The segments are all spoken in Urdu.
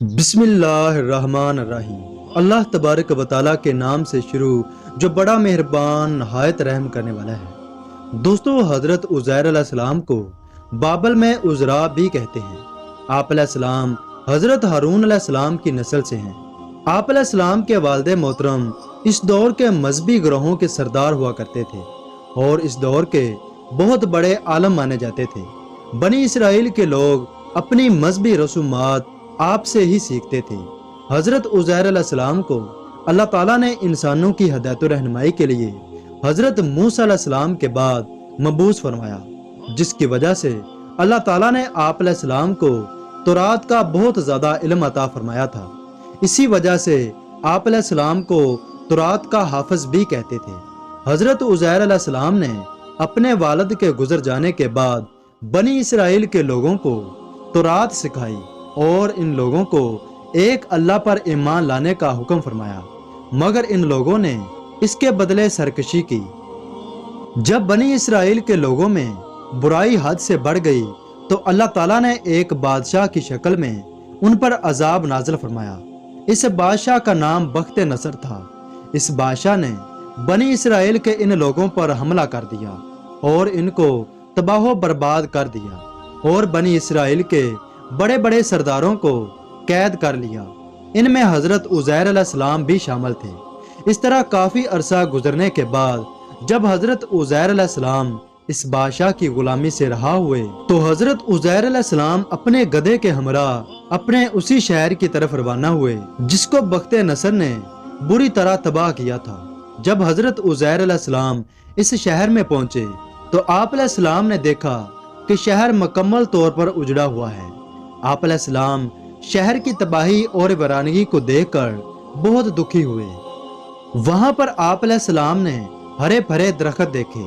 بسم اللہ الرحمن الرحیم۔ اللہ تبارک و تعالیٰ کے نام سے شروع جو بڑا مہربان نہایت رحم کرنے والا ہے۔ دوستو، حضرت عزیر علیہ السلام کو بابل میں عزراء بھی کہتے ہیں۔ آپ علیہ السلام حضرت ہارون علیہ السلام کی نسل سے ہیں۔ آپ علیہ السلام کے والد محترم اس دور کے مذہبی گروہوں کے سردار ہوا کرتے تھے اور اس دور کے بہت بڑے عالم مانے جاتے تھے۔ بنی اسرائیل کے لوگ اپنی مذہبی رسومات آپ سے ہی سیکھتے تھے۔ حضرت عزیر علیہ السلام کو اللہ تعالیٰ نے انسانوں کی ہدایت و رہنمائی کے لیے حضرت موسیٰ علیہ السلام کے بعد مبعوث فرمایا، جس کی وجہ سے اللہ تعالیٰ نے آپ علیہ السلام کو تورات کا بہت زیادہ علم عطا فرمایا تھا۔ اسی وجہ سے آپ علیہ السلام کو تورات کا حافظ بھی کہتے تھے۔ حضرت عزیر علیہ السلام نے اپنے والد کے گزر جانے کے بعد بنی اسرائیل کے لوگوں کو تورات سکھائی اور ان لوگوں کو ایک اللہ پر ایمان لانے کا حکم فرمایا، مگر ان لوگوں نے اس کے بدلے سرکشی کی۔ جب بنی اسرائیل کے لوگوں میں برائی حد سے بڑھ گئی تو اللہ تعالیٰ نے ایک بادشاہ کی شکل میں ان پر عذاب نازل فرمایا۔ اس بادشاہ کا نام بخت نصر تھا۔ اس بادشاہ نے بنی اسرائیل کے ان لوگوں پر حملہ کر دیا اور ان کو تباہ و برباد کر دیا اور بنی اسرائیل کے بڑے بڑے سرداروں کو قید کر لیا۔ ان میں حضرت عزیر علیہ السلام بھی شامل تھے۔ اس طرح کافی عرصہ گزرنے کے بعد جب حضرت عزیر علیہ السلام اس بادشاہ کی غلامی سے رہا ہوئے تو حضرت عزیر علیہ السلام اپنے گدھے کے ہمراہ اپنے اسی شہر کی طرف روانہ ہوئے جس کو بخت نصر نے بری طرح تباہ کیا تھا۔ جب حضرت عزیر علیہ السلام اس شہر میں پہنچے تو آپ علیہ السلام نے دیکھا کہ شہر مکمل طور پر اجڑا ہوا ہے۔ آپ علیہ السلام شہر کی تباہی اور ویرانگی کو دیکھ کر بہت دکھی ہوئے۔ وہاں پر آپ علیہ السلام نے ہرے بھرے درخت دیکھے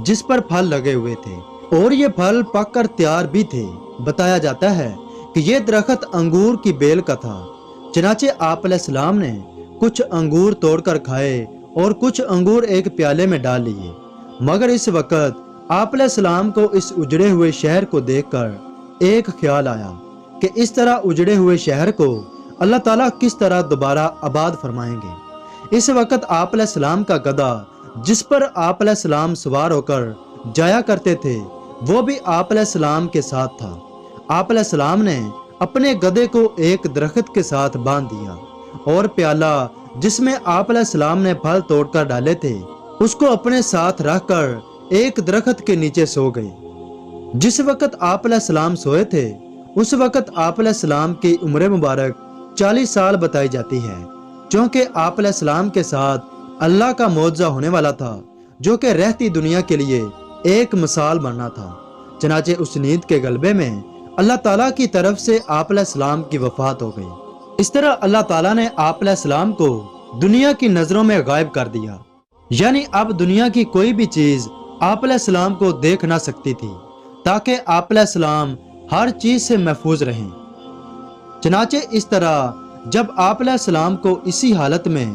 جس پر پھل لگے ہوئے تھے اور یہ پھل پک کر تیار بھی تھے۔ بتایا جاتا ہے کہ یہ درخت انگور کی بیل کا تھا۔ چنانچہ آپ علیہ السلام نے کچھ انگور توڑ کر کھائے اور کچھ انگور ایک پیالے میں ڈال لیے، مگر اس وقت آپ علیہ السلام کو اس اجڑے ہوئے شہر کو دیکھ کر ایک خیال آیا کہ اس طرح اجڑے ہوئے شہر کو اللہ تعالیٰ کس طرح دوبارہ آباد فرمائیں گے۔ اس وقت آپ علیہ السلام کا گدھا جس پر آپ علیہ السلام سوار ہو کر جایا کرتے تھے وہ بھی آپ علیہ السلام کے ساتھ تھا۔ آپ علیہ السلام نے اپنے گدھے کو ایک درخت کے ساتھ باندھ دیا اور پیالہ جس میں آپ علیہ السلام نے پھل توڑ کر ڈالے تھے اس کو اپنے ساتھ رکھ کر ایک درخت کے نیچے سو گئے۔ جس وقت آپ علیہ السلام سوئے تھے اس وقت آپ علیہ السلام کی عمر مبارک 40 سال بتائی جاتی ہے، چونکہ آپ علیہ السلام کے ساتھ اللہ کا معجزہ ہونے والا تھا جو کہ رہتی دنیا کے لیے ایک مثال بننا تھا۔ چنانچہ اس نیند کے غلبے میں اللہ تعالیٰ کی طرف سے آپ علیہ السلام کی وفات ہو گئی۔ اس طرح اللہ تعالیٰ نے آپ علیہ السلام کو دنیا کی نظروں میں غائب کر دیا، یعنی اب دنیا کی کوئی بھی چیز آپ علیہ السلام کو دیکھ نہ سکتی تھی تاکہ آپ علیہ السلام ہر چیز سے محفوظ رہیں۔ چنانچہ اس طرح جب آپ علیہ السلام کو اسی حالت میں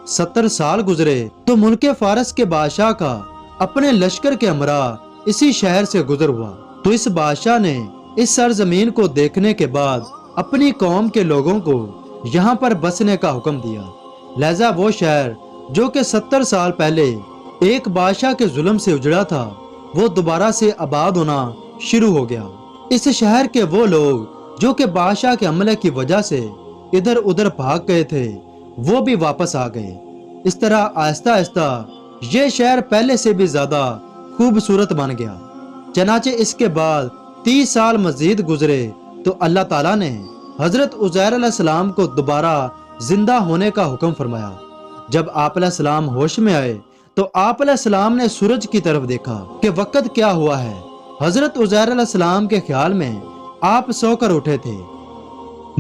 70 سال گزرے تو ملک فارس کے بادشاہ کا اپنے لشکر کے ہمراہ اسی شہر سے گزر ہوا، تو اس بادشاہ نے اس سرزمین کو دیکھنے کے بعد اپنی قوم کے لوگوں کو یہاں پر بسنے کا حکم دیا۔ لہذا وہ شہر جو کہ 70 سال پہلے ایک بادشاہ کے ظلم سے اجڑا تھا وہ دوبارہ سے آباد ہونا شروع ہو گیا۔ اس شہر کے وہ لوگ جو کہ بادشاہ کے عملے کی وجہ سے ادھر ادھر بھاگ گئے تھے وہ بھی واپس آ گئے۔ اس طرح آہستہ آہستہ یہ شہر پہلے سے بھی زیادہ خوبصورت بن گیا۔ چنانچہ اس کے بعد 30 سال مزید گزرے تو اللہ تعالیٰ نے حضرت عزیر علیہ السلام کو دوبارہ زندہ ہونے کا حکم فرمایا۔ جب آپ علیہ السلام ہوش میں آئے تو آپ علیہ السلام نے سورج کی طرف دیکھا کہ وقت کیا ہوا ہے۔ حضرت عزیر علیہ السلام کے خیال میں آپ سو کر اٹھے تھے،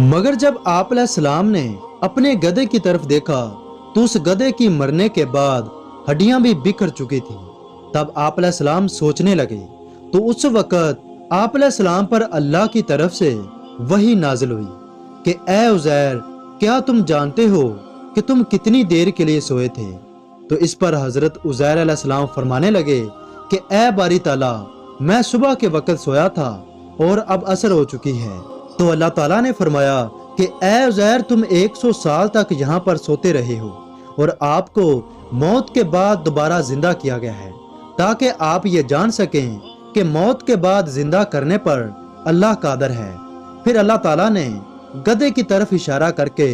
مگر جب آپ علیہ السلام نے اپنے گدھے کی طرف دیکھا تو اس گدھے کی مرنے کے بعد ہڈیاں بھی بکھر چکی تھیں۔ تب آپ علیہ السلام سوچنے لگے تو اس وقت آپ علیہ السلام پر اللہ کی طرف سے وحی نازل ہوئی کہ اے عزیر، کیا تم جانتے ہو کہ تم کتنی دیر کے لیے سوئے تھے؟ تو اس پر حضرت عزیر علیہ السلام فرمانے لگے کہ اے باری تعالیٰ، میں صبح کے وقت سویا تھا اور اب عصر ہو چکی ہے۔ تو اللہ تعالیٰ نے فرمایا کہ اے عزیر تم 100 سال تک یہاں پر سوتے رہے ہو اور آپ کو موت کے بعد دوبارہ زندہ کیا گیا ہے تاکہ آپ یہ جان سکیں کہ موت کے بعد زندہ کرنے پر اللہ قادر ہے۔ پھر اللہ تعالیٰ نے گدھے کی طرف اشارہ کر کے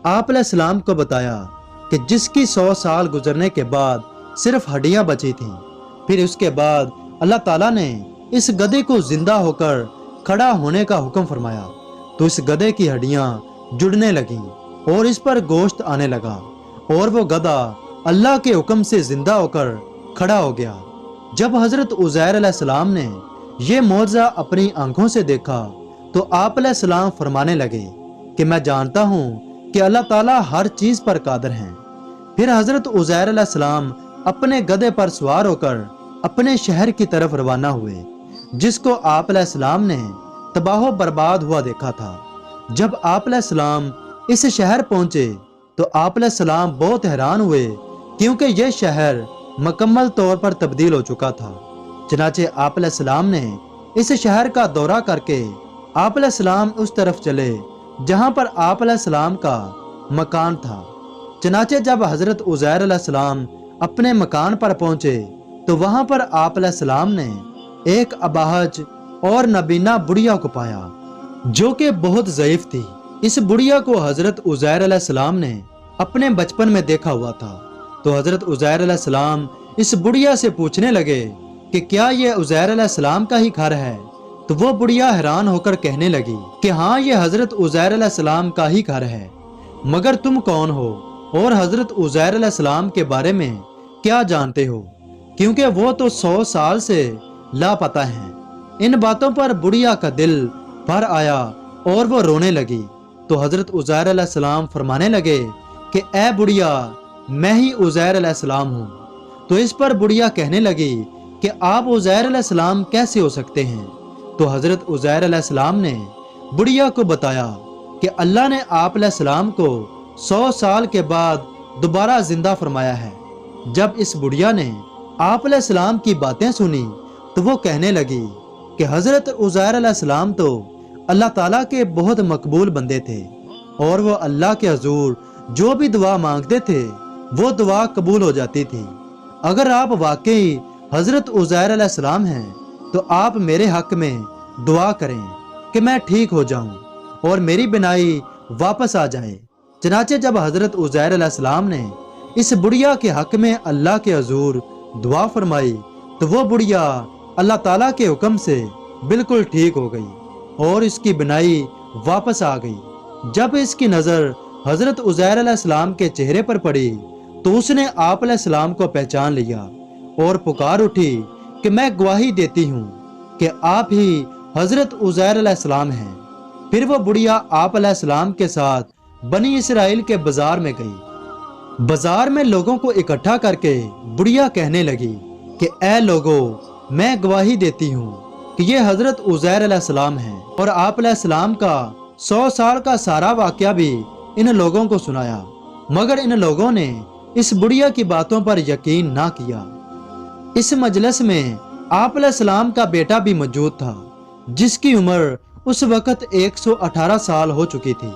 آپ علیہ السلام کو بتایا کہ جس کی 100 سال گزرنے کے بعد صرف ہڈیاں بچی تھیں۔ پھر اس کے بعد اللہ تعالیٰ نے اس گدھے کو زندہ ہو کر کھڑا ہونے کا حکم فرمایا تو اس گدھے کی ہڈیاں جڑنے لگیں اور اس پر گوشت آنے لگا اور وہ گدھا اللہ کے حکم سے زندہ ہو کر کھڑا ہو گیا۔ جب حضرت عزیر علیہ السلام نے یہ معجزہ اپنی آنکھوں سے دیکھا تو آپ علیہ السلام فرمانے لگے کہ میں جانتا ہوں کہ اللہ تعالیٰ ہر چیز پر قادر ہیں۔ پھر حضرت عزیر علیہ السلام اپنے گدھے پر سوار ہو کر اپنے شہر کی طرف روانہ ہوئے جس کو آپ علیہ السلام نے تباہ و برباد ہوا دیکھا تھا۔ جب آپ علیہ السلام اس شہر پہنچے تو آپ علیہ السلام بہت حیران ہوئے کیونکہ یہ شہر مکمل طور پر تبدیل ہو چکا تھا۔ چنانچہ آپ علیہ السلام نے اس شہر کا دورہ کر کے آپ علیہ السلام اس طرف چلے جہاں پر آپ علیہ السلام کا مکان تھا۔ چنانچہ جب حضرت عزیر علیہ السلام اپنے مکان پر پہنچے تو وہاں پر آپ علیہ السلام نے ایک اباہج اور نابینا بڑھیا کو پایا جو کہ بہت ضعیف تھی۔ اس بڑھیا کو حضرت عزیر علیہ السلام نے اپنے بچپن میں دیکھا ہوا تھا تو حضرت عزیر علیہ السلام اس بڑھیا سے پوچھنے لگے کہ کیا یہ عزیر علیہ السلام کا ہی گھر ہے؟ تو وہ بڑھیا حیران ہو کر کہنے لگی کہ ہاں یہ حضرت عزیر علیہ السلام کا ہی گھر ہے، مگر تم کون ہو اور حضرت عزیر علیہ السلام کے بارے میں کیا جانتے ہو؟ کیونکہ وہ تو 100 سال سے لاپتہ ہیں۔ ان باتوں پر بڑھیا کا دل بھر آیا اور وہ رونے لگی تو حضرت عزیر علیہ السلام فرمانے لگے کہ اے بڑھیا میں ہی عزیر علیہ السلام ہوں۔ تو اس پر بڑھیا کہنے لگی کہ آپ عزیر علیہ السلام کیسے ہو سکتے ہیں؟ تو حضرت عزیر علیہ السلام نے بڑھیا کو بتایا کہ اللہ نے آپ علیہ السلام کو 100 سال کے بعد دوبارہ زندہ فرمایا ہے۔ جب اس بڑھیا نے آپ علیہ السلام کی باتیں سنی تو وہ کہنے لگی کہ حضرت عزیر علیہ السلام تو اللہ تعالیٰ کے بہت مقبول بندے تھے اور وہ اللہ کے حضور جو بھی دعا مانگتے تھے وہ دعا قبول ہو جاتی تھی۔ اگر آپ واقعی حضرت عزیر علیہ السلام ہیں تو آپ میرے حق میں دعا کریں کہ میں ٹھیک ہو جاؤں اور میری بینائی واپس آ جائے۔ چنانچہ جب حضرت عزیر علیہ السلام نے اس بڑھیا کے حق میں اللہ کے حضور دعا فرمائی تو وہ بڑھیا اللہ تعالیٰ کے حکم سے بالکل ٹھیک ہو گئی اور اس کی بینائی واپس آ گئی۔ جب اس کی نظر حضرت عزیر علیہ السلام کے چہرے پر پڑی تو اس نے آپ علیہ السلام کو پہچان لیا اور پکار اٹھی کہ میں گواہی دیتی ہوں کہ آپ ہی حضرت عزیر علیہ السلام ہیں۔ پھر وہ بڑھیا آپ علیہ السلام کے ساتھ بنی اسرائیل کے بازار میں گئی۔ بازار میں لوگوں کو اکٹھا کر کے بڑھیا کہنے لگی کہ اے لوگو میں گواہی دیتی ہوں کہ یہ حضرت عزیر علیہ السلام ہیں، اور آپ علیہ السلام کا 100 سال کا سارا واقعہ بھی ان لوگوں کو سنایا، مگر ان لوگوں نے اس بڑھیا کی باتوں پر یقین نہ کیا۔ اس مجلس میں آپ علیہ السلام کا بیٹا بھی موجود تھا جس کی عمر اس وقت 118 سال ہو چکی تھی۔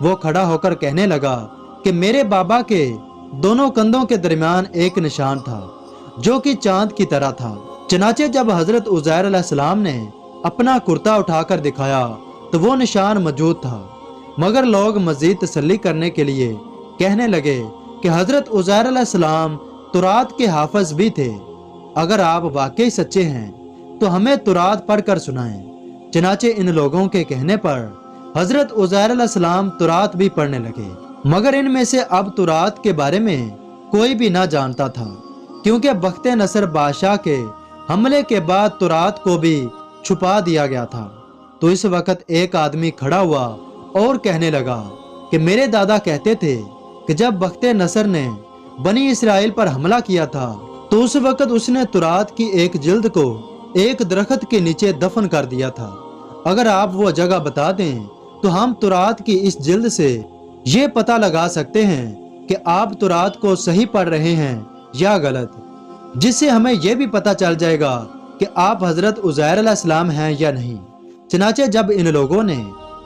وہ کھڑا ہو کر کہنے لگا کہ میرے بابا کے دونوں کندھوں کے درمیان ایک نشان تھا جو کہ چاند کی طرح تھا۔ چنانچہ جب حضرت عزیر علیہ السلام نے اپنا کرتا اٹھا کر دکھایا تو وہ نشان موجود تھا، مگر لوگ مزید تسلی کرنے کے لیے کہنے لگے کہ حضرت عزیر علیہ السلام تورات کے حافظ بھی تھے، اگر آپ واقعی سچے ہیں تو ہمیں تورات پڑھ کر سنائیں۔ چنانچہ ان لوگوں کے کہنے پر حضرت عزیر علیہ السلام تورات بھی پڑھنے لگے، مگر ان میں سے اب تورات کے بارے میں کوئی بھی نہ جانتا تھا، کیونکہ بخت نصر بادشاہ کے حملے کے بعد تورات کو بھی چھپا دیا گیا تھا۔ تو اس وقت ایک آدمی کھڑا ہوا اور کہنے لگا کہ میرے دادا کہتے تھے کہ جب بخت نصر نے بنی اسرائیل پر حملہ کیا تھا تو اس وقت اس نے تورات کی ایک جلد کو ایک درخت کے نیچے دفن کر دیا تھا۔ اگر آپ وہ جگہ بتا دیں تو ہم تورات کی اس جلد سے یہ پتہ لگا سکتے ہیں کہ آپ تورات کو صحیح پڑھ رہے ہیں یا غلط، جس سے ہمیں یہ بھی پتہ چل جائے گا کہ آپ حضرت عزیر علیہ السلام ہیں یا نہیں۔ چنانچہ جب ان لوگوں نے